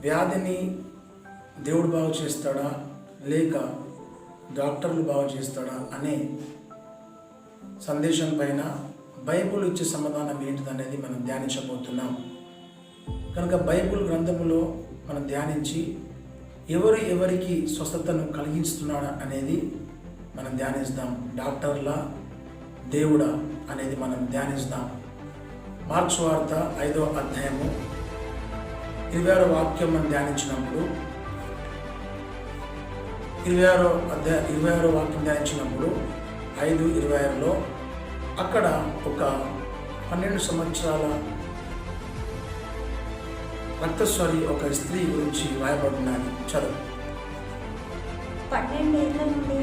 వ్యాధిని దేవుడు బాగు చేస్తాడా లేక డాక్టర్లు బాగు చేస్తాడా అనే సందేశం పైన బైబిల్ ఇచ్చే సమాధానం ఏంటిదనేది మనం ధ్యానించబోతున్నాం. కనుక బైబిల్ గ్రంథములో మనం ధ్యానించి ఎవరికి స్వస్థతను కలిగిస్తున్నాడా అనేది మనం ధ్యానిస్తాం. డాక్టర్లా దేవుడా అనేది మనం ధ్యానిస్తాం. మార్క్స్ వార్త 5వ అధ్యాయము 26వ వాక్యం మనం ధ్యానించినప్పుడు 26వ వాక్యం ధ్యానించినప్పుడు 5:26లో అక్కడ ఒక 12 సంవత్సరాల రక్తస్వరి ఒక స్త్రీ గురించి రాయబడినది. చదువు. 12 ఏళ్ల నుండి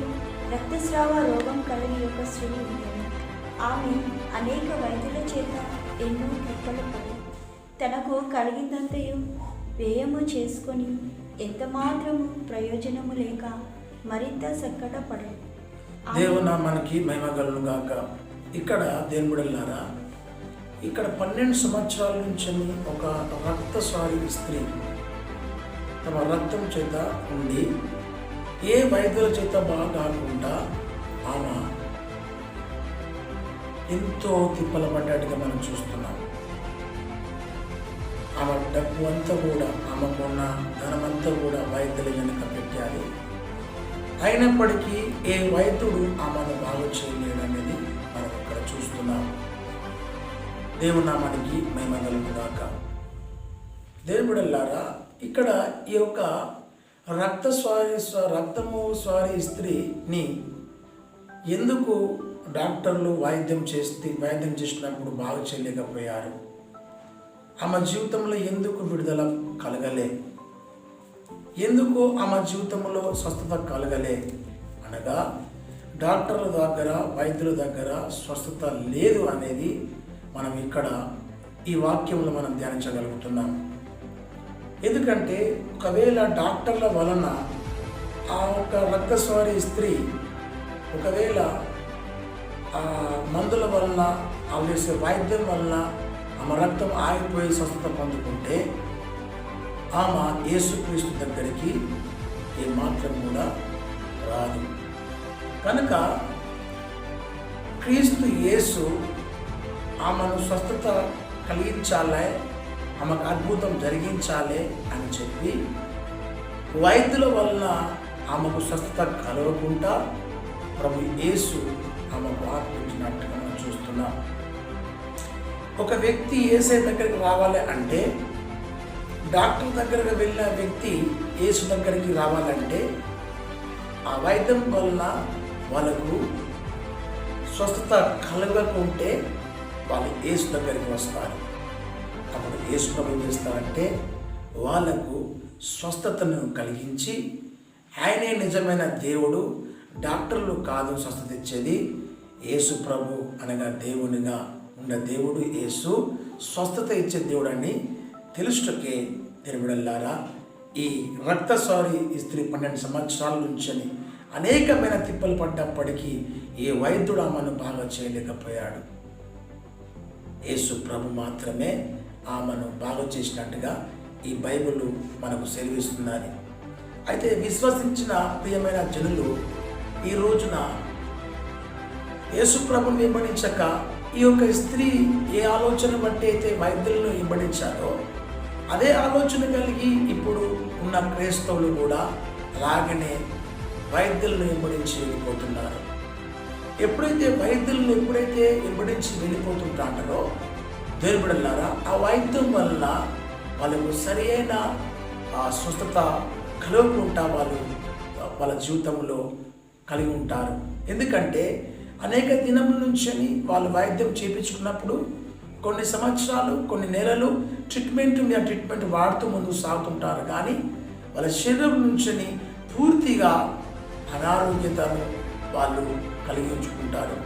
రక్తస్రావ రోగం కలిగి ఒక స్త్రీ ఉండేది. ఆమె అనేక వైద్యుల చేత ఎన్నో తిప్పలు పడి తనకు కలిగిందంతయు వ్యయము చేసుకొని ఎంత మాత్రము ప్రయోజనము లేక మరింత సంకటపడి దేవునామానికి మహిమ కలుగును గాక. ఇక్కడ దేవుడల్లారా, ఇక్కడ 12 సంవత్సరాల నుంచి ఒక రక్తస్రావి స్త్రీ తమ రక్తం చేత ఉండి ఏ వైద్యుల చేత బాగా కాకుండా ఆమె ఎంతో తిప్పల పడ్డట్టుగా మనం చూస్తున్నాం. ఆమె డబ్బు అంతా కూడా, ఆమెకున్న ధనమంతా కూడా వైద్యుల వెనుక పెట్టాలి. అయినప్పటికీ ఏ వైద్యుడు ఆమెను బాగు చేయలేడు అనేది మనం ఇక్కడ చూస్తున్నాం. దేవునామానికి మహిమ కలుగును గాక. దేవుడల్లారా, ఇక్కడ ఈ యొక్క రక్తము స్వారీ స్త్రీని ఎందుకు డాక్టర్లు వైద్యం చేసినప్పుడు బాగు చేయలేకపోయారు? ఆమె జీవితంలో ఎందుకు విడుదల కలగలే? ఎందుకు ఆమె జీవితంలో స్వస్థత కలగలే అనగా డాక్టర్ల దగ్గర, వైద్యుల దగ్గర స్వస్థత లేదు అనేది మనం ఇక్కడ ఈ వాక్యంలో మనం ధ్యానించగలుగుతున్నాం. ఎందుకంటే ఒకవేళ డాక్టర్ల వలన ఆ ఒక రక్తస్వారీ స్త్రీ ఒకవేళ ఆ మందుల వలన, ఆ వేసే వైద్యం వలన ఆమె రక్తం ఆగిపోయి స్వస్థత పొందుకుంటే ఆమె యేసుక్రీస్తు దగ్గరికి ఏమాత్రం కూడా రాదు. కనుక క్రీస్తు యేసు ఆమెను స్వస్థత కలిగించాలి, ఆమెకు అద్భుతం జరిగించాలి అని చెప్పి వైద్యుల వలన ఆమెకు స్వస్థత కలగకుండా ప్రభు యేసు ఆమెకు ఆత్మించినట్టుగా మనం చూస్తున్నాం. ఒక వ్యక్తి యేసు దగ్గరికి రావాలి అంటే, డాక్టర్ దగ్గరకు వెళ్ళిన వ్యక్తి యేసు దగ్గరికి రావాలంటే ఆ వైద్యం వలన వాళ్ళకు స్వస్థత కలగకుంటే వాళ్ళు యేసు దగ్గరికి వస్తారు. అప్పుడు యేసు ప్రభు చేస్తారంటే వాళ్ళకు స్వస్థతను కలిగించి ఆయనే నిజమైన దేవుడు, డాక్టర్లు కాదు స్వస్థత ఇచ్చేది, యేసు ప్రభు అనగా దేవునిగా ఉన్న దేవుడు యేసు స్వస్థత ఇచ్చే దేవుడు అని తెలుసుటకే దేవుడల్లారా, ఈ రక్తస్వారీ స్త్రీ 12 సంవత్సరాల నుంచి అనేకమైన తిప్పలు పడ్డప్పటికీ ఏ వైద్యుడు ఆమెను బాగా చేయలేకపోయాడు. యేసు ప్రభు మాత్రమే ఆమెను బాగు చేసినట్టుగా ఈ బైబిల్ మనకు సెలవిస్తున్నది. అయితే విశ్వసించిన ప్రియమైన జనులు ఈ రోజున యేసు ప్రభుని వెంబడించక ఈ యొక్క స్త్రీ ఏ ఆలోచన బట్టి అయితే వైద్యులను వెంబడించారో అదే ఆలోచన కలిగి ఇప్పుడు ఉన్న క్రైస్తవులు కూడా అలాగనే వైద్యులను వెంబడించి వెళ్ళిపోతున్నారు. ఎప్పుడైతే వైద్యులను వెంబడించి వెళ్ళిపోతుంటారో దేవుడల్లారా, ఆ వైద్యం వల్ల వాళ్ళకు సరి అయిన స్వస్థత కలగకుండా వాళ్ళ జీవితంలో కలిగి ఉంటారు. ఎందుకంటే అనేక దినముల నుంచి వాళ్ళు వైద్యం చేయించుకున్నప్పుడు కొన్ని సంవత్సరాలు, కొన్ని నెలలు ట్రీట్మెంట్ వాడుతూ ముందుకు సాగుతుంటారు. కానీ వాళ్ళ శరీరం నుంచి పూర్తిగా అనారోగ్యతను వాళ్ళు కలిగి ఉంచుకుంటారు.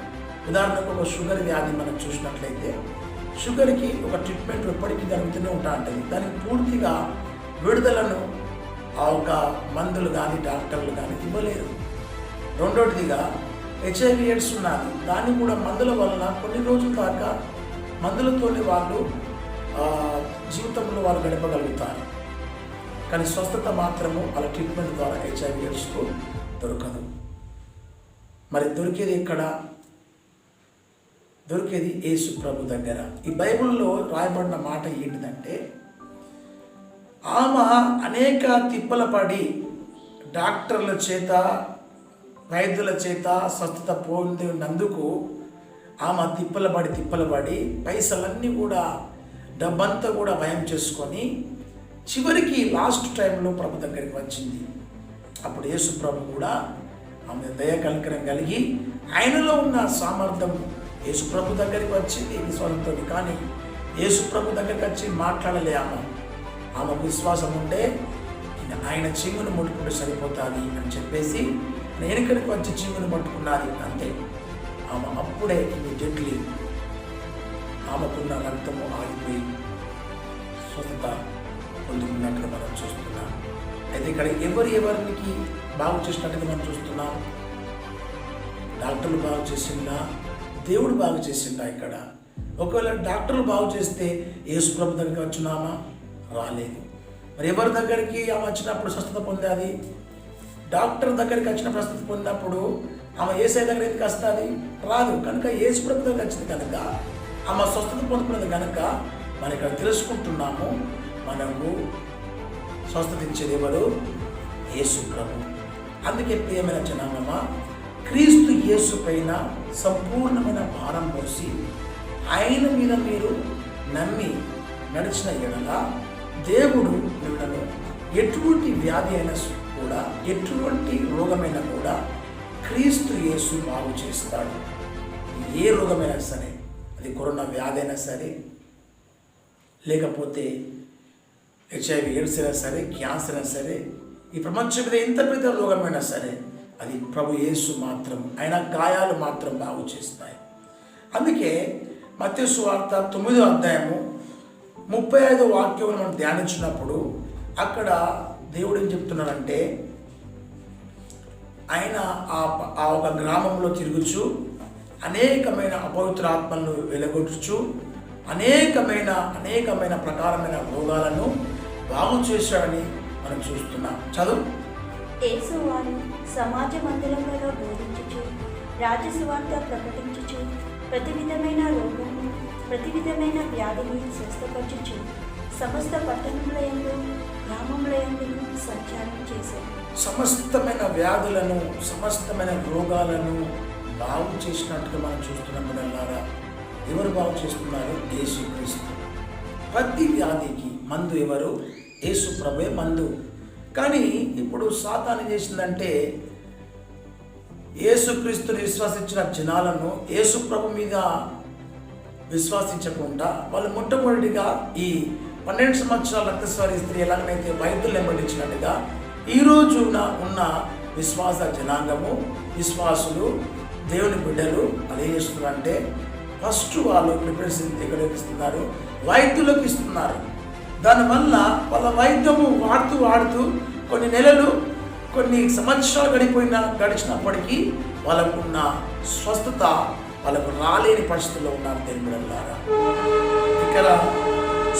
ఉదాహరణకు ఒక షుగర్ వ్యాధి మనం చూసినట్లయితే షుగర్కి ఒక ట్రీట్మెంట్ ఎప్పటికీ జరుగుతూనే ఉంటుంది. దానికి పూర్తిగా విడుదలను ఆ ఒక మందులు కానీ డాక్టర్లు కానీ ఇవ్వలేరు. రెండోటిదిగా HIV AIDS ఉన్నది. దాన్ని కూడా మందుల వలన కొన్ని రోజుల దాకా మందులతోనే వాళ్ళు జీవితంలో వాళ్ళు గడపగలుగుతారు. కానీ స్వస్థత మాత్రము వాళ్ళ ట్రీట్మెంట్ ద్వారా HIV ఎయిడ్స్కు దొరకదు. మరి దొరికేది ఎక్కడ? దొరికేది యేసు ప్రభు దగ్గర. ఈ బైబిల్లో రాయబడిన మాట ఏంటిదంటే, ఆమె అనేక తిప్పల పడి డాక్టర్ల చేత వైద్యుల చేత స్వస్థత పొందినందుకు ఆమె తిప్పల పడి పైసలన్నీ కూడా డబ్బంతా కూడా భయం చేసుకొని చివరికి లాస్ట్ టైంలో ప్రభు దగ్గరికి వచ్చింది. అప్పుడు యేసు ప్రభు కూడా ఆమె దయ కనికరం కలిగి ఆయనలో ఉన్న సామర్థ్యం యేసు ప్రభు దగ్గరికి వచ్చింది విశ్వాసంతో. కానీ యేసు ప్రభు దగ్గరికి వచ్చి మాట్లాడలే ఆమెకు విశ్వాసం ఉంటే ఆయన చెంగును ముట్టుకుంటే సరిపోతుంది అని చెప్పేసి వెనుకడికి వచ్చి చెంగును పట్టుకున్నది అంతే. ఆమె అప్పుడే ఇమీడియట్లీ ఆమెకున్న రక్తము ఆగిపోయి స్వస్థత పొందుకున్నట్టుగా మనం చూస్తున్నాం. అయితే ఇక్కడ ఎవరికి బాగు చేసినట్టుగా మనం చూస్తున్నాం? డాక్టర్లు బాగు చేసిందా, దేవుడు బాగు చేసిందా? ఇక్కడ ఒకవేళ డాక్టర్లు బాగు చేస్తే యేసు ప్రభు దగ్గరికి వచ్చినామా? రాలేదు. మరి ఎవరి దగ్గరికి ఆమె వచ్చినప్పుడు స్వస్థత పొందాది? డాక్టర్ దగ్గరికి వచ్చినప్పుడు స్వస్థత పొందినప్పుడు ఆమె యేసయ్య దగ్గర ఎందుకు వస్తుంది? రాదు. కనుక యేసు ప్రభు దగ్గరికి వచ్చింది కనుక ఆమె స్వస్థత పొందుకున్నది కనుక మనం ఇక్కడ తెలుసుకుంటున్నాము, మనకు స్వస్థత ఇచ్చేది ఎవరు? యేసు ప్రభు. అందుకే ప్రియమైన జనాంగమా, క్రీస్తు యేసు పైన సంపూర్ణమైన భారం పోసి ఆయన మీద మీరు నమ్మి నడిచిన ఎడల దేవుడు మిమ్మల్ని ఎటువంటి వ్యాధి అయినా కూడా, ఎటువంటి రోగమైనా కూడా క్రీస్తు యేసు బాగు చేస్తాడు. ఏ రోగమైనా సరే, అది కరోనా వ్యాధి అయినా సరే, లేకపోతే HIV ఎయిడ్స్ అయినా సరే, క్యాన్సర్ అయినా సరే, ఈ ప్రపంచం మీద ఎంత పెద్ద రోగమైనా సరే, అది ప్రభు యేసు మాత్రం, ఆయన గాయాలు మాత్రం బాగు చేస్తాయి. అందుకే మత్తయి సువార్త 9వ అధ్యాయము 35వ వాక్యం మనం ధ్యానించినప్పుడు అక్కడ దేవుడు ఏం చెప్తున్నాడంటే, ఆయన ఆ ఒక గ్రామంలో తిరుగుచు అనేకమైన అపవిత్ర ఆత్మలను వెలగొట్టుచు అనేకమైన ప్రకారమైన రోగాలను బాగు చేశాడని మనం చూస్తున్నాం. చదువు. యేసు వారు సమాజ మందిరములలో బోధించుచు రాజసువార్త ప్రకటించుచు ప్రతి విధమైన రోగము ప్రతి విధమైన వ్యాధిని స్వస్థపరచుచు సమస్త పట్టణములయందు గ్రామములయందు సంచారం చేశారు. సమస్తమైన వ్యాధులను, సమస్తమైన రోగాలను బాగు చేసినట్టుగా మనం చూస్తున్నాం. బిడ్డలారా, ఎవరు బాగు చేస్తున్నారు? యేసుక్రీస్తు. ప్రతి వ్యాధికి మందు ఎవరు? యేసు ప్రభువే మందు. కానీ ఇప్పుడు సాతాను చేసిందంటే, యేసుక్రీస్తుని విశ్వసించిన జనాలను యేసు ప్రభు మీద విశ్వసించకుండా వాళ్ళు మొట్టమొదటిగా ఈ 12 సంవత్సరాల రక్తస్వారి స్త్రీ ఎలాగైతే వైద్యులు వెంబడించినట్టుగా ఈ రోజున ఉన్న విశ్వాస జనాంగము, విశ్వాసులు, దేవుని బిడ్డలు అదే చేస్తున్నారంటే, ఫస్ట్ వాళ్ళు ప్రిఫరెన్స్ ఎక్కడికి ఇస్తున్నారు? వైద్యులకు ఇస్తున్నారు. దానివల్ల వాళ్ళ వైద్యము వాడుతూ కొన్ని నెలలు, కొన్ని సంవత్సరాలు గడిచినప్పటికీ వాళ్ళకున్న స్వస్థత వాళ్ళకు రాలేని పరిస్థితుల్లో ఉన్నారు. దేవుని బిడ్డలారా, ఇక్కడ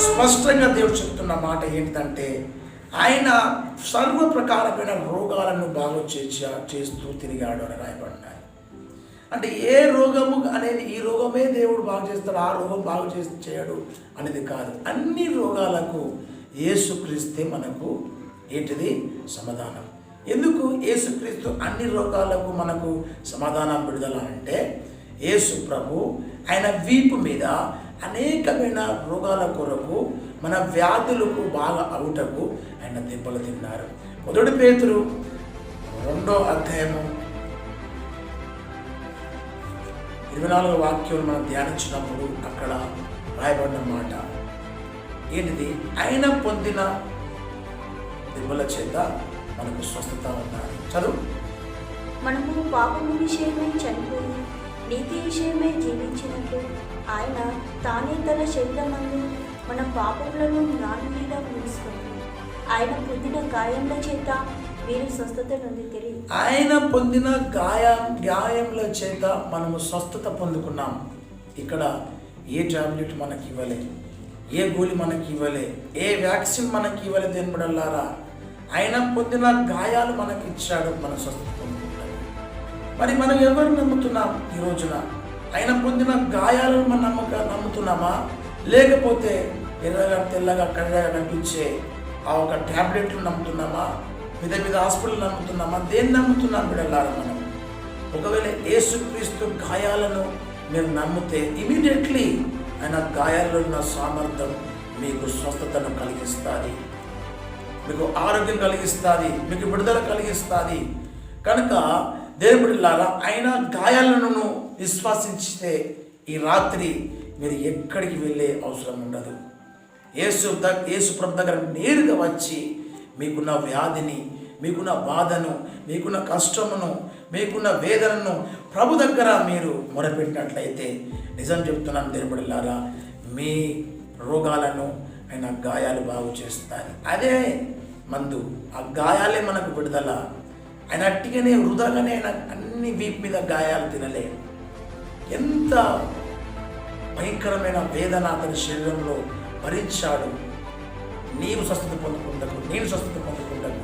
స్పష్టంగా దేవుడు చెప్తున్న మాట ఏంటంటే, ఆయన సర్వ ప్రకారమైన రోగాలను బాగు చేస్తూ తిరిగాడు అని రాయబడినాయి. అంటే ఏ రోగము అనేది ఈ రోగమే దేవుడు బాగు చేస్తాడు, ఆ రోగం బాగు చేయడు అనేది కాదు. అన్ని రోగాలకు యేసుక్రీస్తే మనకు ఏంటిది? సమాధానం. ఎందుకు యేసుక్రీస్తు అన్ని రోగాలకు మనకు సమాధానం విడుదల అంటే, యేసు ప్రభు ఆయన వీపు మీద అనేకమైన రోగాల కొరకు, మన వ్యాధులకు బాగా అవుటకు ఆయన దెబ్బలు తిన్నారు. 1 పేతురు 2వ అధ్యాయము 24వ వాక్యం మనం ధ్యానించినప్పుడు అక్కడ రాయబడిన మాట ఏంటిది? ఆయన పొందిన దెబ్బల చేత మనకు స్వస్థత ఉన్నారు. చదువు. మనము పాపము విషయమై చనిపోయి నీతి విషయమై జీవించినట్లు ఆయన తానే తన శరీరమందు మన పాపములను నాటి మీద మూసుకొని ఆయన పొందిన గాయముల చేత మీరు స్వస్థత నొందితిరి. ఆయన పొందిన గాయముల చేత మనము స్వస్థత పొందుకున్నాం. ఇక్కడ ఏ టాబ్లెట్ మనకి ఇవ్వలేదు, ఏ గోలి మనకి ఇవ్వలే, ఏ వ్యాక్సిన్ మనకి ఇవ్వలే. దేని బిడ్డలారా, ఆయన పొందిన గాయాలు మనకి ఇచ్చాడు, మన స్వస్థత పొందుకుంటాం. మరి మనం ఎవరు నమ్ముతున్నాం ఈ రోజున? ఆయన పొందిన గాయాలను మనం నమ్ముతున్నామా, లేకపోతే ఎర్రగా తెల్లగా కర్రగా కనిపించే ఆ ఒక ట్యాబ్లెట్లు నమ్ముతున్నామా, మీద హాస్పిటల్ నమ్ముతున్నామా? దేన్ని నమ్ముతున్నాం బిడ్డలారా మనం? ఒకవేళ యేసుక్రీస్తు గాయాలను మీరు నమ్మితే ఇమీడియట్లీ ఆయన గాయాల్లో ఉన్న సామర్థ్యం మీకు స్వస్థతను కలిగిస్తుంది, మీకు ఆరోగ్యం కలిగిస్తుంది, మీకు విడుదల కలిగిస్తుంది. కనుక దేవుని బిడ్డలారా, ఆయన గాయాలను విశ్వసించితే ఈ రాత్రి మీరు ఎక్కడికి వెళ్ళే అవసరం ఉండదు. యేసు ప్రభు దగ్గర నేరుగా వచ్చి మీకున్న వ్యాధిని, మీకున్న బాధను, మీకున్న కష్టమును, మీకున్న వేదనను ప్రభు దగ్గర మీరు మొరపెట్టినట్లయితే, నిజం చెప్తున్నాను దేవుని బిడ్డలారా, మీ రోగాలను ఆయన గాయాలు బాగు చేస్తాయి. అదే మందు, ఆ గాయాలే మనకు విడుదల. ఆయన అట్టిగానే వృధాగానే ఆయన అన్ని వీపు మీద గాయాలు తినలే. ఎంత భయంకరమైన వేదన అతని శరీరంలో భరించాడు. నీవు స్వస్థత పొందుకుంటకు, నేను స్వస్థత పొందుకుంటకు,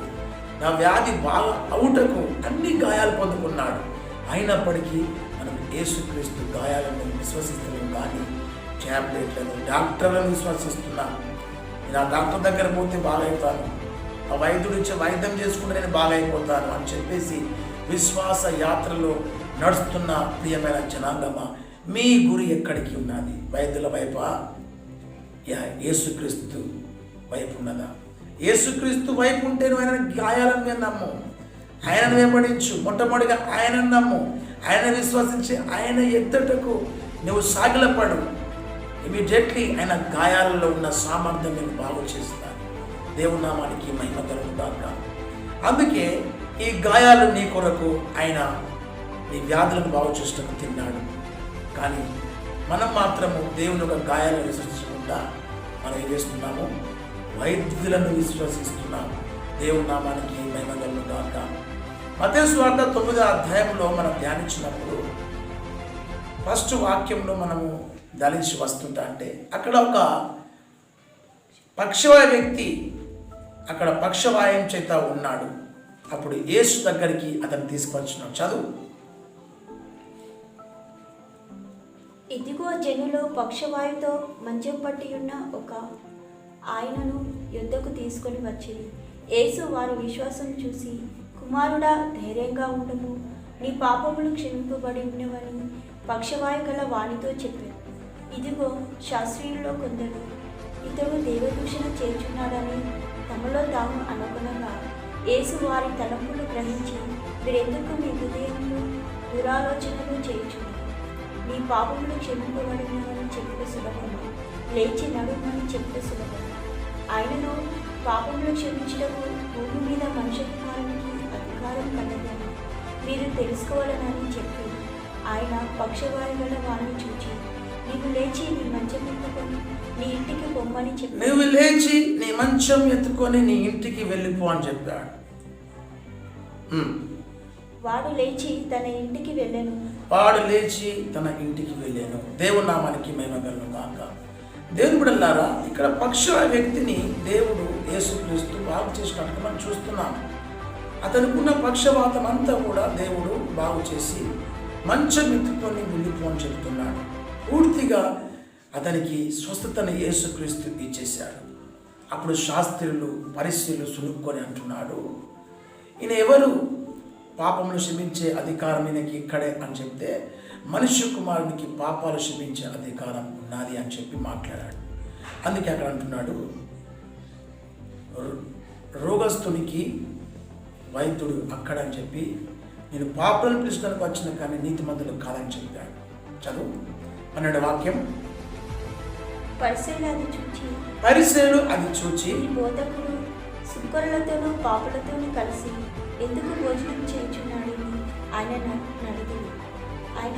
నా వ్యాధి బాగా అవుటకు అన్ని గాయాలు పొందుకున్నాడు. అయినప్పటికీ మనం యేసుక్రీస్తు గాయాలను విశ్వసిస్తున్నాం, కానీ ట్యాబ్లెట్లను, డాక్టర్లను విశ్వసిస్తున్నాం. నేను ఆ డాక్టర్ దగ్గర పోతే బాగైతాను, ఆ వైద్యుడు ఇచ్చే వైద్యం చేసుకుంటే నేను బాగైపోతాను అని చెప్పేసి విశ్వాస యాత్రలో నడుస్తున్న ప్రియమైన జనాంగమా, మీ గురి ఎక్కడికి ఉన్నది? వైద్యుల వైపా, యేసుక్రీస్తు వైపు ఉన్నదా? యేసుక్రీస్తు వైపు ఉంటే నువ్వు ఆయన గాయాలను మీద నమ్ము, ఆయనను వెంబడించు, మొట్టమొదటిగా ఆయనను నమ్ము, ఆయన విశ్వసించి ఆయన ఎద్దటకు నువ్వు సాగిలపడు. ఇమీడియట్లీ ఆయన గాయాలలో ఉన్న సామర్థ్యం నేను బాగు చేస్తాను. దేవుని నామానికి మహిమ కలుగుగాక. అందుకే ఈ గాయాలు నీ కొరకు ఆయన నీ వ్యాధులను బాగు చేసేటకు తిన్నాడు. కానీ మనం మాత్రము దేవుని యొక్క గాయాలను విశ్వసించకుండా మనం ఏం చేస్తున్నాము? వైద్యులను విశ్వసిస్తున్నాము. దేవుని నామానికి మహిమ కలుగుగాక. మత్తయి సువార్త 9వ అధ్యాయంలో మనం ధ్యానించినప్పుడు ఫస్ట్ వాక్యంలో మనము ధ్యానించి వస్తుంటా అంటే అక్కడ ఒక పక్షవాయ వ్యక్తి అక్కడ పక్షవాయం చేత ఉన్నాడు. అప్పుడు యేసు దగ్గరికి అతను తీసుకొచ్చినాడు. చదువు. ఇదిగో జనులు పక్షవాయుతో మంచం పట్టి ఉన్న ఒక ఆయనను యుద్ధకు తీసుకొని వచ్చింది. యేసు వారి విశ్వాసం చూసి, కుమారుడా, ధైర్యంగా ఉండము, నీ పాపములు క్షమింపబడి ఉన్నవని పక్షవాయు గల వానితో చెప్పాడు. ఇదిగో శాస్త్రీయుల్లో కొందరు ఇతడు దేవదూషణ చేర్చున్నాడని తమలో తాము అనుకునగా, యేసు వారి తలంపులు గ్రహించి, మీరెందుకు మీ హృదయంలో దురాలోచనలు చేయుచున్నారు? నీ పాపములు క్షమింపబడినవని చెప్పుట సులభము, లేచి నడుమని చెప్పుట సులభము. ఆయనను పాపములు క్షమించటకు భూమి మీద మనుష్య కుమారునికి అధికారం కలదని మీరు తెలుసుకోవాలని చెప్పి, ఆయన పక్షవాయు గల వారిని చూచి, నీవు లేచి నీ మంచం ఎత్తుకొని నీ ఇంటికి పొమ్మని చెప్పి, నువ్వు లేచి నీ మంచం ఎత్తుకొని నీ ఇంటికి వెళ్ళిపో అని చెప్పాడు. వాడు లేచి తన ఇంటికి వెళ్ళాను. దేవుని నామానికి మహిమ కలుగుగాక. దేవుని బిడ్డలారా, ఇక్కడ పక్షవాయు వ్యక్తిని దేవుడు యేసుక్రీస్తు బాగు చేసినట్టు మనం చూస్తున్నాం. అతనుకున్న పక్షవాతం అంతా కూడా దేవుడు బాగు చేసి మంచం ఎత్తుకొని వెళ్ళిపో అని చెప్తున్నాడు. పూర్తిగా అతనికి స్వస్థతను యేసుక్రీస్తు ఇచ్చేశాడు. అప్పుడు శాస్త్రులు, పరిశీలు సులుక్కొని అంటున్నాడు, ఈయన ఎవరు? పాపములు క్షమించే అధికారం ఈయనకి ఇక్కడే అని చెప్తే, మనుష్య కుమారునికి పాపాలు క్షమించే అధికారం ఉన్నది అని చెప్పి మాట్లాడాడు. అందుకే అక్కడ అంటున్నాడు, రోగస్తునికి వైద్యుడు అక్కడ అని చెప్పి, నేను పాపాలను పిలుచడానికి వచ్చిన కానీ నీతిమంతులు కాదని చెప్పాడు. చదువు 12వ వాక్యం. పరిసయ్యులు అది చూచి, ఈ బోధకుడు సుంకరులతోనూ పాపులతోనూ కలిసి ఎందుకు భోజనం చేయుచున్నాడని ఆయన నడిగింది. ఆయన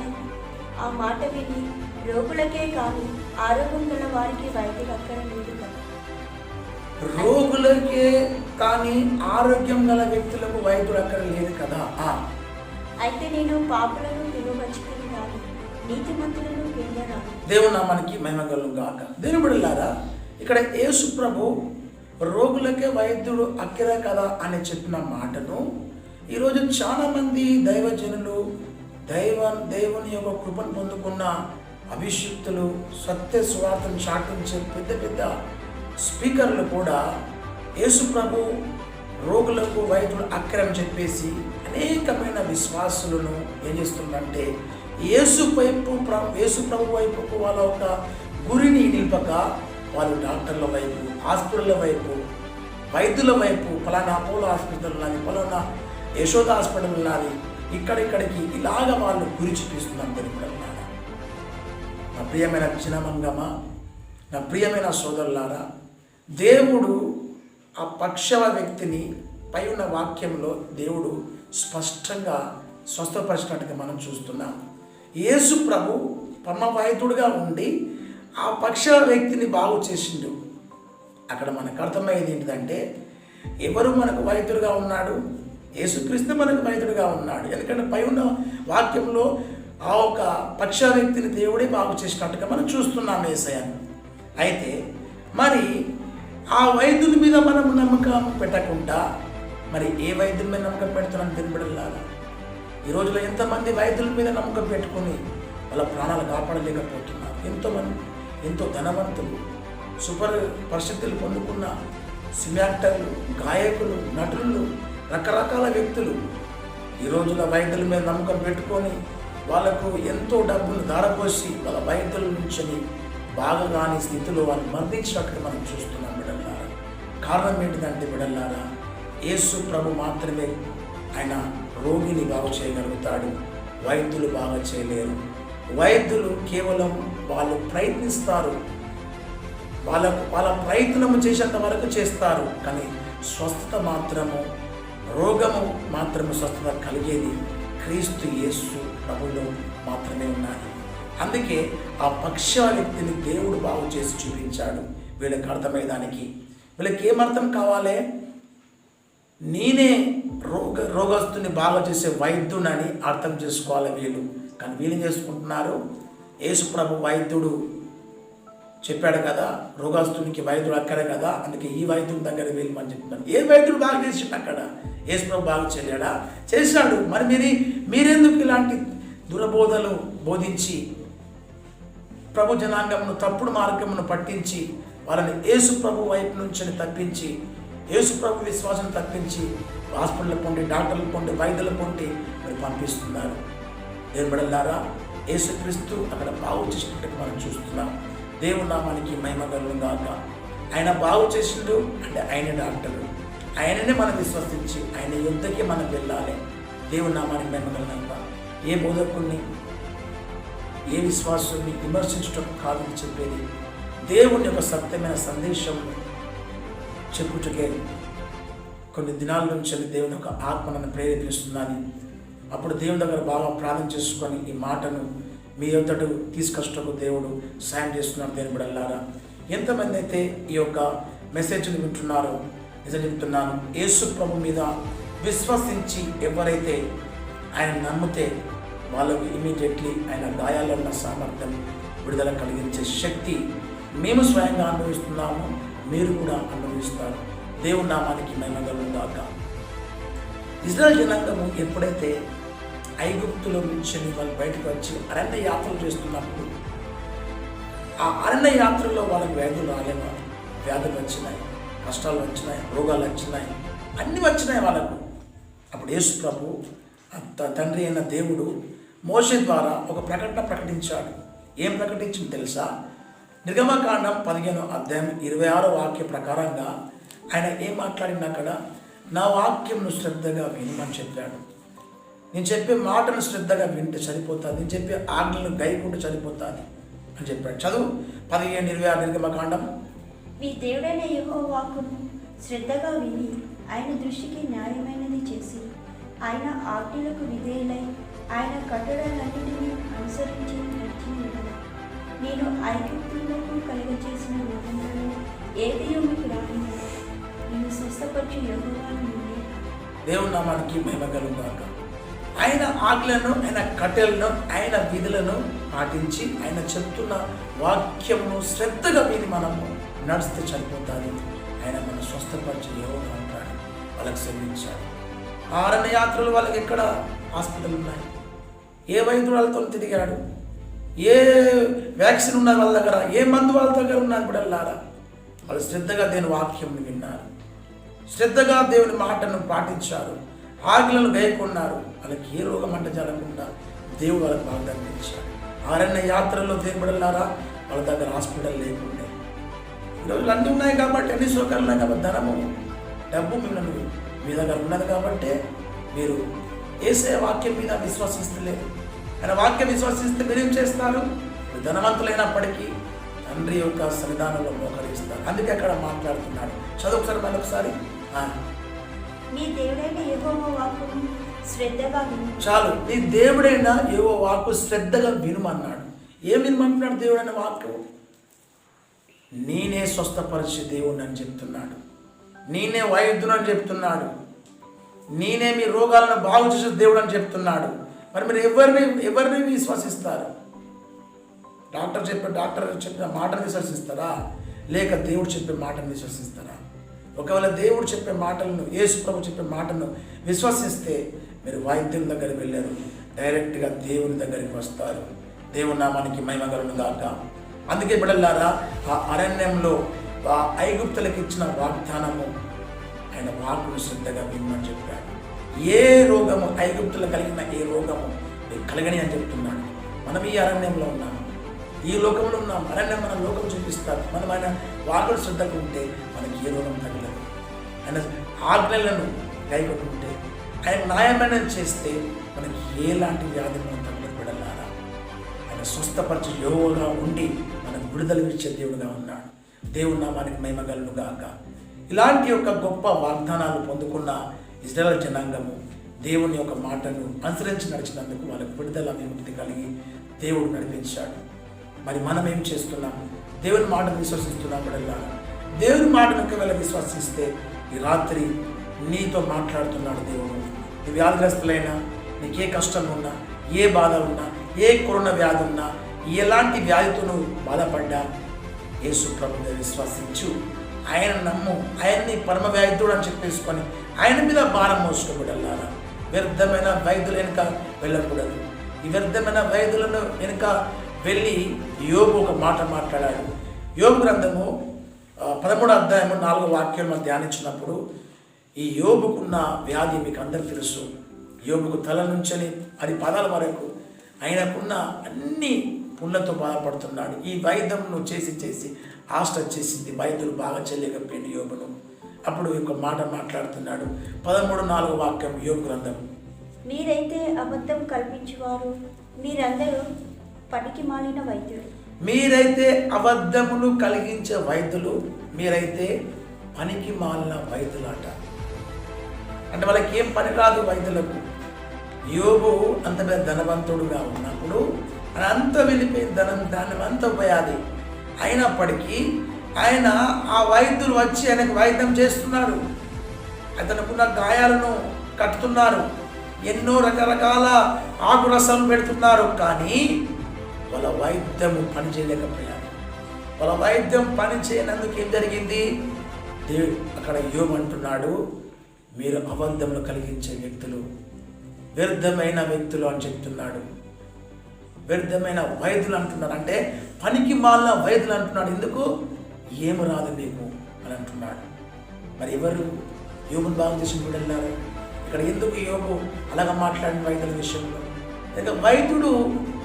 ఆ మాట విని, రోగులకే కానీ ఆరోగ్యం గల వారికి వైద్యులు అక్కడ లేదు కదా. రోగులకే కానీ ఆరోగ్యం గల వ్యక్తులకు వైద్యుడు అక్కడ లేదు కదా. అయితే నేను పాపులను పిలువచ్చుకొని రాను, నీతిమంతులను పిలువరాను. దేవుని నామానికి మహిమ కలుగుగాక. దేవుని బిడ్డలారా, ఇక్కడ యేసు ప్రభు రోగులకే వైద్యుడు అక్కిరే కదా అని చెప్పిన మాటను ఈరోజు చాలామంది దైవజనులు దేవుని యొక్క కృపను పొందుకున్న అభిషిక్తులు సత్య సువార్తను చాటించే పెద్ద పెద్ద స్పీకర్లు కూడా యేసు ప్రభు రోగులకు వైద్యుడు అక్కిరని చెప్పేసి అనేకమైన విశ్వాసులను ఏం చేస్తుందంటే యేసు ప్రభు వైపుకు వాళ్ళ ఒక గురిని నింపక వాళ్ళు డాక్టర్ల వైపు, హాస్పిటల్ల వైపు, వైద్యుల వైపు, ఫలానా అపోలో హాస్పిటల్ ఉన్నది, ఫలానా యశోద హాస్పిటల్ ఉన్నది, ఇక్కడిక్కడికి ఇలాగ వాళ్ళు గురి చూపిస్తున్నారు. తెలుపుతున్నారా? నా ప్రియమైన చిన్నమంగమ్మ, నా ప్రియమైన సోదరులారా, దేవుడు ఆ పక్షవ వ్యక్తిని పై ఉన్న వాక్యంలో దేవుడు స్పష్టంగా స్వస్థపరిచినట్టుగా మనం చూస్తున్నాం. యేసు ప్రభు పరమ వైద్యుడుగా ఉండి ఆ పక్షవ వ్యక్తిని బాగు చేసిండు. అక్కడ మనకు అర్థమయ్యేది ఏంటిదంటే ఎవరు మనకు వైద్యుడుగా ఉన్నాడు? యేసుక్రీస్తు మనకు వైద్యుడుగా ఉన్నాడు. ఎందుకంటే పై ఉన్న వాక్యంలో ఆ ఒక పక్షవ వ్యక్తిని దేవుడే బాగు చేసినట్టుగా మనం చూస్తున్నాం యేసయ్యను. అయితే మరి ఆ వైద్యుని మీద మనం నమ్మకం పెట్టకుండా మరి ఏ వైద్యుల మీద నమ్మకం పెడుతున్నాం తెలియబడలాగా? ఈ రోజులో ఎంతమంది వైద్యుల మీద నమ్మకం పెట్టుకుని వాళ్ళ ప్రాణాలు కాపాడలేకపోతున్నారు. ఎంతోమంది ఎంతో ధనవంతులు, సూపర్ పరిస్థితులు పొందుకున్న సినీ యాక్టర్లు, గాయకులు, నటులు, రకరకాల వ్యక్తులు ఈ రోజుల వైద్యుల మీద నమ్మకం పెట్టుకొని వాళ్ళకు ఎంతో డబ్బులు దారపోసి వాళ్ళ వైద్యుల నుంచి బాగా కాని స్థితిలో వాళ్ళు మరణించినట్టుగా మనం చూస్తున్నాం బిడ్డలారా. కారణం ఏంటిదంటే బిడ్డలారా, యేసు ప్రభు మాత్రమే ఆయన రోగిని బాగు చేయగలుగుతాడు. వైద్యులు బాగా చేయలేరు. వైద్యులు కేవలం వాళ్ళు ప్రయత్నిస్తారు, వాళ్ళ ప్రయత్నము చేసేంత వరకు చేస్తారు. కానీ స్వస్థత మాత్రము, రోగము మాత్రము స్వస్థత కలిగేది క్రీస్తు యేసు ప్రభులో మాత్రమే ఉన్నది. అందుకే ఆ పక్ష వ్యక్తిని దేవుడు బాగు చేసి చూపించాడు. వీళ్ళకి అర్థమయ్యేదానికి వీళ్ళకి ఏమర్థం కావాలి? నేనే రోగస్తుని బాగా చేసే వైద్యునని అర్థం చేసుకోవాలి వీళ్ళు. కానీ వీళ్ళు చేసుకుంటున్నారు, యేసు ప్రభు వైద్యుడు చెప్పాడు కదా, రోగస్తునికి వైద్యుడు అక్కడే కదా, అందుకే ఈ వైద్యుడి దగ్గర వెళ్ళమని చెప్తున్నాను. ఏ వైద్యుడు బాగా చేసిండు? అక్కడ యేసు ప్రభు బాగా చేయలేడా? చేశాడు. మరి మీరెందుకు ఇలాంటి దురబోధలు బోధించి ప్రభు జనాంగమును తప్పుడు మార్గమును పట్టించి వాళ్ళని యేసు ప్రభు వైపు నుంచి తప్పించి, యేసు ప్రభు విశ్వాసం తప్పించి హాస్పిటల్ పొండి, డాక్టర్లు పొండి, వైద్యుల పొండి మీరు పంపిస్తున్నారు? దేవుని బిడ్డలారా, యేసుక్రీస్తు అక్కడ బాగు చేసినట్టు మనం చూస్తున్నాం. దేవుని నామానికి మహిమ కలుగును గాక. ఆయన బాగు చేసిండు అంటే ఆయన డాక్టరు, ఆయననే మనం విశ్వసించి ఆయన యుద్ధకి మనం వెళ్ళాలి. దేవుని నామానికి మహిమ కలుగును గాక. ఏ బోధకుడిని, ఏ విశ్వాసాన్ని విమర్శించడం కాదు చెప్పేది, దేవుని యొక్క సత్యమైన సందేశం చెప్పుటకే కొన్ని దినాల నుంచి దేవుని యొక్క ఆత్మ నన్ను ప్రేరేపిస్తుందని, అప్పుడు దేవుని దగ్గర బాగా ప్రార్థన చేసుకొని ఈ మాటను మీ యొద్దకు తీసుకొచ్చటకు దేవుడు సాయం చేస్తున్నాడు. దేవుని బిడ్డలారా, ఎంతమంది అయితే ఈ యొక్క మెసేజ్ని వింటున్నారో నిజం చెప్తున్నాను, యేసు ప్రభు మీద విశ్వసించి ఎవరైతే ఆయన నమ్మితే వాళ్ళకు ఇమీడియట్లీ ఆయన గాయాల్లో ఉన్న సామర్థ్యం, విడుదల కలిగించే శక్తి మేము స్వయంగా అనుభవిస్తున్నాము, మీరు కూడా అనుభవిస్తారు. దేవుని నామానికి మహిమ కలుగును గాక. ఇజ్రాయెల్ జనాంగము ఎప్పుడైతే ఐగుప్తులో నుంచి వాళ్ళు బయటకు వచ్చి అరణ్య యాత్రలు చేస్తున్నప్పుడు ఆ అరణ్య యాత్రలో వాళ్ళకి వ్యాధులు రాలేవా? వ్యాధులు వచ్చినాయి, కష్టాలు వచ్చినాయి, రోగాలు వచ్చినాయి, అన్నీ వచ్చినాయి వాళ్ళకు. అప్పుడు యేసు ప్రభు తండ్రి అయిన దేవుడు మోషే ద్వారా ఒక ప్రకటన ప్రకటించాడు. ఏం ప్రకటించింది తెలుసా? నిర్గమకాండం 15:26 వాక్య ప్రకారంగా ఆయన ఏం మాట్లాడింది అక్కడ? నా వాక్యంను శ్రద్ధగా వినమని చెప్పాడు. నేను చెప్పే మాటను శ్రద్ధగా వింటే సరిపోతుంది, నేను చెప్పే ఆజ్ఞలను గైకుంటే సరిపోతుంది అని చెప్పాడు. చదువు 15:26 నిర్గమకాండం. మీ దేవుడైన యెహోవా వాక్కును శ్రద్ధగా విని ఆయన దృష్టికి న్యాయమైనది చేసి ఆయన ఆజ్ఞలకు విధేయులై ఆయన కట్టడలన్నిటినీ అనుసరించి నడిచిన నేను ఐగుప్తులకు కలుగజేసిన రోగములలో ఏదియో మీకు రానివ్వను. నేను స్వస్థపరచు యెహోవాను నేనే. దేవుని నామానికి మహిమ కలుగును గాక. ఆయన ఆజ్ఞలను, ఆయన కట్టెలను, ఆయన విధులను పాటించి ఆయన చెప్తున్న వాక్యమును శ్రద్ధగా విని మనము నడిస్తే చనిపోతారు, ఆయన మనం స్వస్థపరిచి ఎవరు ఉంటాడు వాళ్ళకి శ్రమించాడు. అరణ్య యాత్రలు వాళ్ళకి ఎక్కడ హాస్పిటల్ ఉన్నాయి, ఏ వైద్యుడు వాళ్ళతో తిరిగాడు, ఏ వ్యాక్సిన్ ఉన్నది వాళ్ళ దగ్గర, ఏ మందు వాళ్ళ దగ్గర ఉన్నది కూడా వెళ్ళారా. వాళ్ళు శ్రద్ధగా దేవుని వాక్యం విన్నారు, శ్రద్ధగా దేవుని మాటను పాటించారు, ఆజ్ఞలను గైకొన్నారు. వాళ్ళకి ఏ రోగం అంట జరగకుండా దేవుడు వాళ్ళకి వాగ్దానం ఇచ్చాడు. అరణ్య యాత్రల్లో దేవుడల్లారా వాళ్ళ దగ్గర హాస్పిటల్ లేకుండే. ఈరోజు అన్నీ ఉన్నాయి కాబట్టి, అన్ని సౌకర్యాలు ఉన్నాయి కాబట్టి, ధనము డబ్బు మిమ్మల్ని మీ దగ్గర ఉన్నది కాబట్టి మీరు యేసయ్య వాక్యం మీద విశ్వసిస్తలేరు. ఆయన వాక్యం విశ్వసిస్తే మీరేం చేస్తారు? ధనవంతులైనప్పటికీ తండ్రి యొక్క సన్నిధానంలో మోకరిస్తారు. అందుకే అక్కడ మాట్లాడుతున్నాడు. చదువుతారు మరొకసారి. నీ దేవుడైన యెహోవా వాక్కును శ్రద్ధగా విను. చాలు, నీ దేవుడైన యెహోవా వాక్కు శ్రద్ధగా వినుమన్నాడు. ఏం వినుమంటున్నాడు దేవుడైన వాక్కు? నేనే స్వస్థపరిచే దేవుడిని అని చెప్తున్నాడు, నేనే వైద్యుని అని చెప్తున్నాడు, నేనే మీ రోగాలను బాగు చేసే దేవుడు అని చెప్తున్నాడు. మరి మీరు ఎవరిని విశ్వసిస్తారు? డాక్టర్ చెప్పిన మాటను విశ్వసిస్తారా, లేక దేవుడు చెప్పే మాటను విశ్వసిస్తారా? ఒకవేళ దేవుడు చెప్పే మాటలను, యేసు ప్రభు చెప్పే మాటను విశ్వసిస్తే మీరు వైద్యుని దగ్గరికి వెళ్ళారు, డైరెక్ట్గా దేవుని దగ్గరికి వస్తారు. దేవుని నామానికి మహిమ కలుగును గాక. అందుకే బిడ్డలారా, ఆ అరణ్యంలో ఆ ఐగుప్తులకు ఇచ్చిన వాగ్దానము, ఆయన వాక్కును శ్రద్ధగా వినమని చెప్పాడు. ఏ రోగము ఐగుప్తులు కలిగిన ఏ రోగము కలగని అని చెప్తున్నాడు. మనం ఈ అరణ్యంలో ఉన్నాము, ఈ లోకంలో ఉన్నాం. అరణ్యం మన లోకం చూపిస్తారు. మనం ఆయన వాక్కును శ్రద్ధగా ఉంటే మనకి ఏ రోగం తగలదు. ఆయన ఆజ్ఞలను కైకొట్టుకుంటే, ఆయన న్యాయమైన చేస్తే మనకి ఎలాంటి వ్యాధి మనం తగలబడాలా. ఆయన స్వస్థపరిచి యోగా ఉండి మనకు విడుదల ఇచ్చే దేవుడుగా ఉన్నాడు. దేవుని నామానికి మహిమ కలుగును గాక. ఇలాంటి యొక్క గొప్ప వాగ్దానాలు పొందుకున్న ఇశ్రాయేలు జనాంగము దేవుని యొక్క మాటను అనుసరించి నడిచినందుకు వాళ్ళకు విడుదల విముక్తి కలిగి దేవుడు నడిపించాడు. మరి మనం ఏం చేస్తున్నాం? దేవుని మాటను విశ్వసిస్తున్నాం. బిడ్డలారా, దేవుని మాటను ఒకవేళ విశ్వసిస్తే ఈ రాత్రి నీతో మాట్లాడుతున్నాడు దేవుడు. నీ వ్యాధిగ్రస్తులైనా, నీకు ఏ కష్టం ఉన్నా, ఏ బాధ ఉన్నా, ఏ కరోనా వ్యాధి ఉన్నా, ఎలాంటి వ్యాధితో నువ్వు బాధపడ్డా యేసు ప్రభువుని విశ్వసించు, ఆయన నమ్ము, ఆయన్ని పరమ వైద్యుడు అని చెప్పేసుకొని ఆయన మీద భారం మోసుకోబడాలా. వ్యర్థమైన వైద్యుల వెనుక వెళ్ళకూడదు. ఈ వ్యర్థమైన వైద్యులను వెనుక వెళ్ళి యోబు ఒక మాట మాట్లాడాడు. యోబు గ్రంథము 13వ అధ్యాయము 4వ వాక్యం మనం ధ్యానించినప్పుడు, ఈ యోబుకున్న వ్యాధి మీకు అందరికీ తెలుసు. యోబుకు తల నుంచి అది పాదాల వరకు ఆయనకున్న అన్ని పుళ్ళతో బాధపడుతున్నాడు. ఈ వైద్యంను చేసి ఆశ వచ్చేసింది. వైద్యులు బాగా చేయలేకపోయింది యోబును. అప్పుడు ఒక మాట మాట్లాడుతున్నాడు. 13:4 వాక్యం యోబు గ్రంథం. మీరైతే అబద్ధం కల్పించువారు, మీరందరూ పనికి మాలిన వైద్యులు. మీరైతే అబద్ధములు కలిగించే వైద్యులు, మీరైతే పనికి మాలిన వైద్యులు అంట. అంటే వాళ్ళకి ఏం పని రాదు వైద్యులకు. యోబు అంత పెద్ద ధనవంతుడుగా ఉన్నప్పుడు అంత వెళ్ళిపోయి దాన్ని అంత పోయాది. అయినప్పటికీ ఆయన ఆ వైద్యులు వచ్చి ఆయనకు వైద్యం చేస్తున్నారు. అతనుకున్న గాయాలను కట్టుతున్నారు, ఎన్నో రకరకాల ఆకురసం పెడుతున్నారు. కానీ వాళ్ళ వైద్యము పని చేయలేకపోయారు. వాళ్ళ వైద్యం పని చేయనందుకు ఏం జరిగింది? అక్కడ యోబు అంటున్నాడు, మీరు అబద్ధములు కలిగించే వ్యక్తులు, వ్యర్థమైన వ్యక్తులు అని చెప్తున్నాడు. వ్యర్థమైన వైద్యులు అంటున్నారు, అంటే పనికి మాలిన వైద్యులు అంటున్నాడు. ఎందుకు? ఏమి రాదు మీకు అని అంటున్నాడు. మరి ఎవరు యోబును బాగు చేసి వెళ్ళారు? ఇక్కడ ఎందుకు యోబు అలాగ మాట్లాడిన వైద్యుల విషయంలో? ఇక వైద్యుడు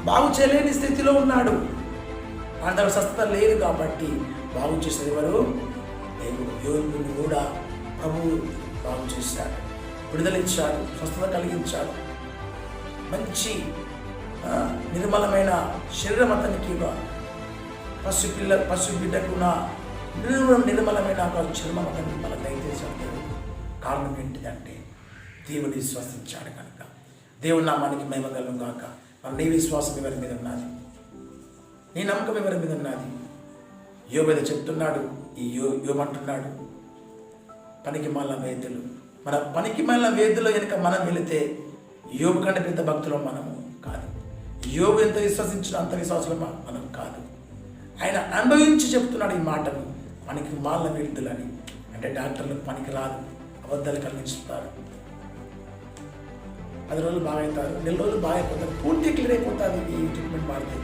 బాగు చేయలేని స్థితిలో ఉన్నాడు. ఆయన దగ్గర స్వస్థత లేదు కాబట్టి బాగు చేసేది ఎవరు? దేవుడు. యోబుని కూడా ప్రభువు బాగు చేశాడు, విడుదలిచ్చాడు, స్వస్థత కలిగించాడు. మంచి నిర్మలమైన శరీరం అతనికి, పశు బిడ్డకున్న నిర్మలమైన ఒక చర్మం అతనికి మన దయచేసాడు. కారణం ఏంటిదంటే దేవుని విశ్వసించాడు కనుక. దేవుని నామానికి మహిమ కలుగును గాక. మరి నీ విశ్వాసం ఎవరి మీద ఉన్నది? నీ నమ్మకం ఎవరి మీద ఉన్నది? యోబు ఏదో చెప్తున్నాడు. ఈ యోబు అంటున్నాడు, పనికి మాలిన వేద్యులు. మన పనికి మాలిన వేద్యుల వెనుక మనం వెళితే యోబు కంటే పెద్ద భక్తులు మనము కాదు. యోబు ఎంత విశ్వసించిన అంత విశ్వాసులు మనం కాదు. ఆయన అనుభవించి చెప్తున్నాడు ఈ మాటను. పనికి మాల విడుదలని, అంటే డాక్టర్లకు పనికి రాదు, అబద్ధాలు కలిగిస్తారు. 10 రోజులు బాగా అవుతారు, 1 నెల రోజులు బాగా అయిపోతారు, పూర్తి క్లియర్ అయిపోతుంది ఈ ట్రీట్మెంట్ వాడితే.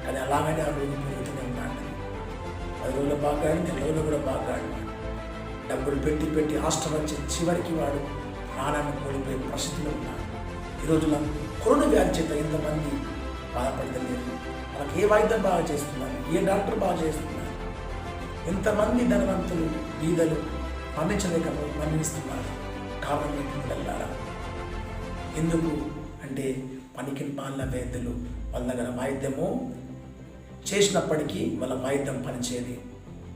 కానీ అలాగనే ఆ రోజు పెరుగుతూనే ఉన్నాడు. 10 రోజులు బాగా, 1 నెల రోజులు కూడా బాగా. డబ్బులు పెట్టి హాస్టల్ వచ్చి చివరికి వాడు ప్రాణాన్ని కోల్పోయే పరిస్థితిలో ఉన్నాడు. ఈ రోజున కరోనా వ్యాధి చేత ఎంతమంది బాధపడతలేదు. వాళ్ళకి ఏ వైద్యం బాగా చేస్తున్నారు, ఏ డాక్టర్ బాగా చేస్తున్నారు. ఎంతమంది ధనవంతులు బీదలు మరణించలేకపోతున్నారు. కారణం ఏంటంటారా? ఎందుకు అంటే పనికి మాలిన వైద్యులు వాళ్ళ దగ్గర వైద్యము చేసినప్పటికీ వాళ్ళ వైద్యం పనిచేయదు.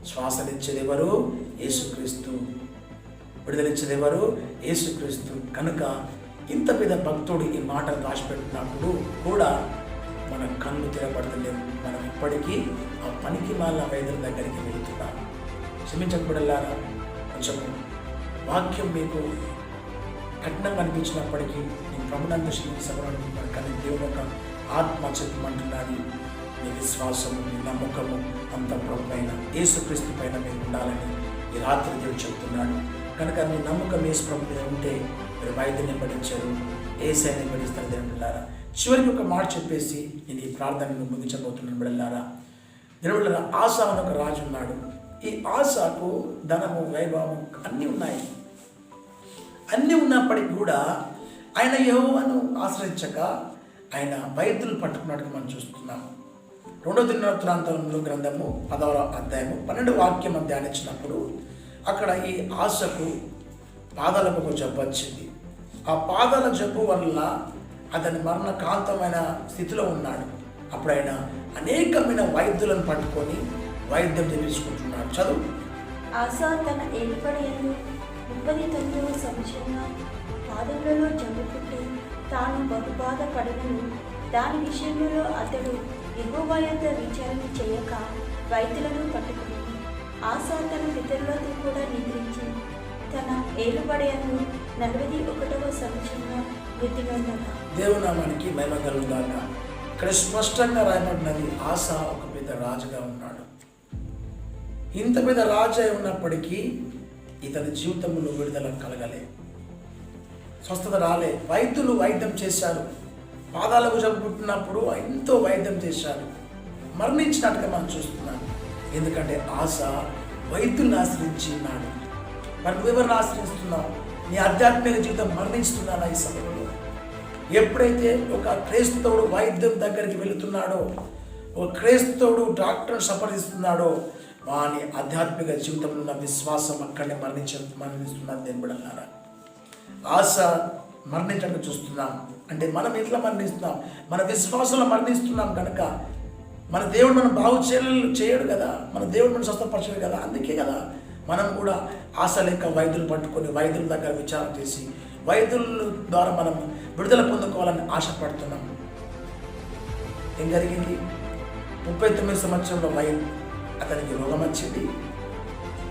శ్వాసనిచ్చేది ఎవరు? యేసుక్రీస్తు. విడుదలిచ్చేది ఎవరు? యేసుక్రీస్తు. కనుక ఇంత పెద్ద భక్తుడు ఈ మాటలు రాసిపెట్టినప్పుడు కూడా మన కళ్ళు తెరపడతలేము. మనం ఇప్పటికీ ఆ పనికి మాలిన వైద్యుల దగ్గరికి వెళుతున్నాం. క్షమించకూడలారా, కొంచెం వాక్యం మీకు కఠినంగా అనిపించినప్పటికీ నేను ప్రభునందు క్షమించబడుతున్నాను. కానీ దేవుడు ఒక ఆత్మ చెప్పమంటున్నది. మీ విశ్వాసము, మీ నమ్మకము అంత ప్రభు పైన, యేసుక్రీస్తు పైన మీరు ఉండాలని ఈ రాత్రి దేవుడు చెప్తున్నాడు. కనుక మీ నమ్మకం యేసు ప్రభు మీద ఉంటే మీరు వైద్యుని వెంబడించారు, యేసయ్యని వెంబడిస్తారు. దేవుళ్ళారా, చివరికి ఒక మాట చెప్పేసి నేను ఈ ప్రార్థనను ముగించబోతున్నాను. బిడ్డలారా, దేవుళ్ళారా, ఆసా అని ఒక రాజు ఉన్నాడు. ఈ ఆసాకు ధనము, వైభవం అన్నీ ఉన్నాయి. అన్నీ ఉన్నప్పటికీ కూడా ఆయన యెహోవాను ఆశ్రయించక ఆయన వైద్యులు పట్టుకున్నట్టుగా మనం చూస్తున్నాము. 2వ దినవృత్తాంతముల గ్రంథము 10వ అధ్యాయము 12వ వాక్యం ధ్యానించినప్పుడు అక్కడ ఈ ఆశకు పాదాలకు ఒక జబ్బు వచ్చింది. ఆ పాదాల జబ్బు వల్ల అతని మరణకాంతమైన స్థితిలో ఉన్నాడు. అప్పుడు ఆయన అనేకమైన వైద్యులను పట్టుకొని వైద్యం చేయించుకుంటున్నాడు. చదువు. ఆసా తన ఏలుబడియందు 39వ సంవత్సరంలో పాదములలో జబ్బు పుట్టి తాను బహుబాధ పడినను దాని విషయంలో అతడు యెహోవా యొద్ద విచారణ చేయక వైద్యులను పట్టుకుని ఆసా తన పితరులతో కూడా నిద్రించి తన ఏలుబడియందు 41వ సంవత్సరంలో మృతి నొందెను. దేవునామానికి మహిమ కలుగుగాక. ఇక్కడ స్పష్టంగా రాయబడినది, ఆసా ఒక పెద్ద రాజుగా ఉన్నాడు. ఇంత పెద్ద రాజు అయి ఉన్నప్పటికీ ఇతని జీవితంలో విడుదల కలగలే, స్వస్థత రాలే. వైద్యులు వైద్యం చేశారు. పాదాలకు జబ్బుకున్నప్పుడు ఎంతో వైద్యం చేశారు. మరణించినట్టుగా మనం చూస్తున్నాం. ఎందుకంటే ఆశ వైద్యుల్ని ఆశ్రయించి ఉన్నాడు. మరి నువ్వెవరిని ఆశ్రయిస్తున్నావు? నీ ఆధ్యాత్మిక జీవితం మరణిస్తున్నానా ఈ సమయంలో? ఎప్పుడైతే ఒక క్రైస్తవుడు వైద్యం దగ్గరికి వెళుతున్నాడో, ఒక క్రైస్తవుడు డాక్టర్ని సంప్రదిస్తున్నాడో, వాని ఆధ్యాత్మిక జీవితంలో ఉన్న విశ్వాసం అక్కడనే మరణిస్తున్నది. నేను బిడ్డలారా, ఆశ మరణించడం చూస్తున్నాం. అంటే మనం ఎట్లా మరణిస్తున్నాం? మన విశ్వాసంలో మరణిస్తున్నాం. కనుక మన దేవుడు మనం బాగు చేయడు కదా, మన దేవుడు మనం స్వస్థపరచడు కదా. అందుకే కదా మనం కూడా ఆశ లెక్క వైద్యులు పట్టుకొని వైద్యుల దగ్గర విచారణ చేసి వైద్యుల ద్వారా మనం విడుదల పొందుకోవాలని ఆశపడుతున్నాం. ఏం జరిగింది? 39 సంవత్సరంలో అతనికి రోగం వచ్చింది.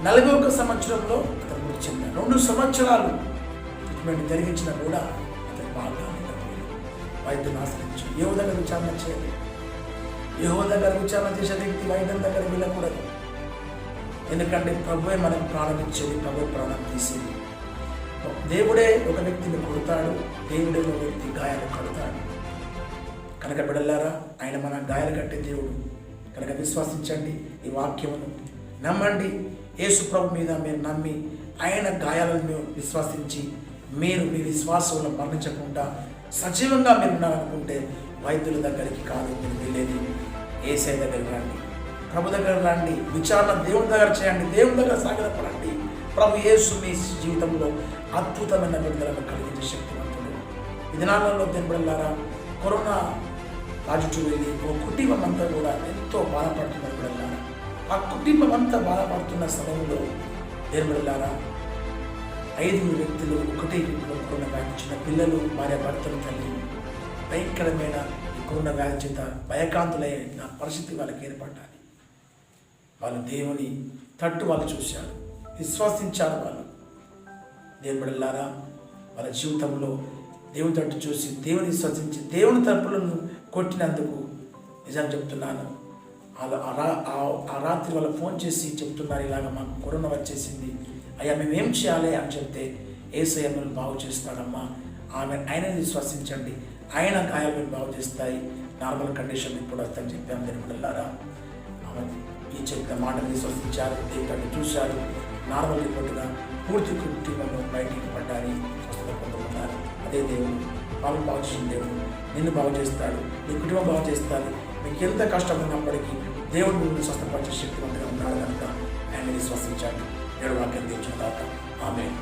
41 సంవత్సరంలో అతను మృతి చెందాడు. 2 సంవత్సరాలు ట్రీట్మెంట్ జరిగించినా కూడా అతను బాగా వైద్యుని ఆశ్రయించు. యెహోవా దగ్గర విచారణ చేయాలి. యెహోవా దగ్గర విచారణ చేసే వ్యక్తి వైద్యం దగ్గర వెళ్ళకూడదు. ఎందుకంటే ప్రభువే మనకు ప్రాణం ఇచ్చేది, ప్రభువే ప్రాణం తీసేది. దేవుడే ఒక వ్యక్తిని కొడతాడు, దేవుడే ఒక వ్యక్తి గాయాలు కడతాడు. కనుక బిడ్డలారా, ఆయన మన గాయాలు కట్టే దేవుడు. కనుక విశ్వసించండి, ఈ వాక్యమును నమ్మండి. యేసు ప్రభు మీద మీరు నమ్మి ఆయన గాయాలను మీరు విశ్వసించి మీరు మీ విశ్వాసంలో మరణించకుండా సజీవంగా మీరు ఉన్నారనుకుంటే వైద్యుల దగ్గరికి కాదు మీరు వెళ్ళేది, యేసయ్య దగ్గరికి రండి, ప్రభు దగ్గర రండి, విచారణ దేవుని దగ్గర చేయండి, దేవుని దగ్గర సాగపడండి. ప్రభు యేసు మీ జీవితంలో అద్భుతమైన విడుదలను కలిగించే శక్తివంతుడు. ఈ దినాలలో దేవుళ్ళారా, కరోనా రాజుచూ వెళ్ళి ఒక కుటుంబం అంతా కూడా ఎంతో బాధపడుతున్నారు. బిడ్డలారా, ఆ కుటుంబం అంతా బాధపడుతున్న సమయంలో దేవుళ్ళారా, 5 వ్యక్తులు ఒకటే ఇంట్లో కరోనా వ్యాధి, చిన్న పిల్లలు, భార్య భర్తలు, తల్లి భయంకరమైన ఈ కరోనా వ్యాధి చేత భయకాంతులైన పరిస్థితి వాళ్ళకి ఏర్పడ్డాలి. వాళ్ళు దేవుని తట్టు వాళ్ళు చూశారు, విశ్వసించారు. వాళ్ళు దేవుళ్ళారా, వాళ్ళ జీవితంలో దేవుని తట్టు చూసి దేవుని విశ్వసించి దేవుని తప్పులను కొట్టినందుకు నిజం చెప్తున్నాను, వాళ్ళు ఆ రాత్రి వాళ్ళు ఫోన్ చేసి చెప్తున్నారు, ఇలాగ మాకు కరోనా వచ్చేసింది అయ్యా, మేమేం చేయాలి అని చెప్తే, యేసయ్య మిమ్మల్ని బాగు చేస్తాడమ్మా, ఆయనని విశ్వసించండి, ఆయన గాయాలు మీరు బాగు చేస్తాయి, నార్మల్ కండిషన్ ఇప్పుడు వస్తుందని చెప్పాము. తిరుమలలారా ఆమె ఈ చెప్పిన మాటలు విశ్వసించారు, దేవుడిని చూశారు, నార్మల్ రిపోర్టుగా పూర్తి కుటుంబంలో బయటికి పడ్డారు, స్వస్థత పొందుకున్నారు. అదే దేవుడు, వాళ్ళు బాగు చేసిన దేవుడు నిన్ను బాగు చేస్తాడు, నీ కుటుంబం బాగు చేస్తాడు. మీకు ఎంత కష్టం ఉన్నప్పటికీ దేవుడు మిమ్మల్ని స్వస్థపరిచే శక్తివంతంగా ఉన్నాడు కనుక ఆయన విశ్వసించాడు. దేవుడు వాక్యం తెచ్చిన తర్వాత ఆమేన్.